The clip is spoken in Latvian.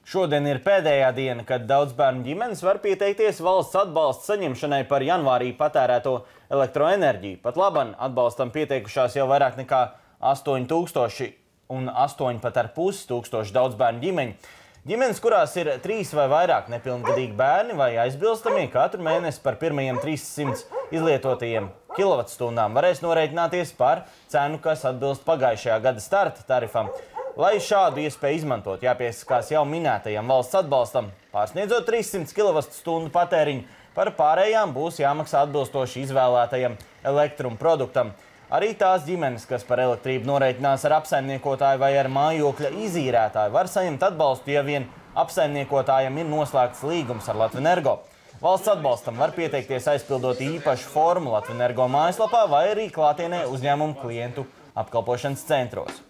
Šodien ir pēdējā diena, kad daudz bērnu ģimenes var pieteikties valsts atbalsta saņemšanai par janvārī patērēto elektroenerģiju. Pat laban atbalstam pieteikušās jau vairāk nekā 8000 un 8,5 tūkstoši daudz bērnu ģimeņu. Ģimenes, kurās ir 3 vai vairāk nepilngadīgi bērni vai aizbilstamie, katru mēnesi par pirmajiem 300 izlietotajiem kilovatstundām varēs norēķināties par cenu, kas atbilst pagājušajā gada starta tarifam. Lai šādu iespēju izmantot, jāpiesakās jau minētajam valsts atbalstam. Pārsniedzot 300 kWh patēriņu, par pārējām būs jāmaksā atbilstoši izvēlētajam elektrumproduktam. Arī tās ģimenes, kas par elektrību norēķinās ar apsaimniekotāju vai ar mājokļa izīrētāju, var saņemt atbalstu, ja vien apsaimniekotājam ir noslēgts līgums ar Latvenergo. Valsts atbalstam var pieteikties aizpildot īpašu formu Latvenergo mājaslapā vai arī klātienē uzņēmumu klientu apkalpošanas centros.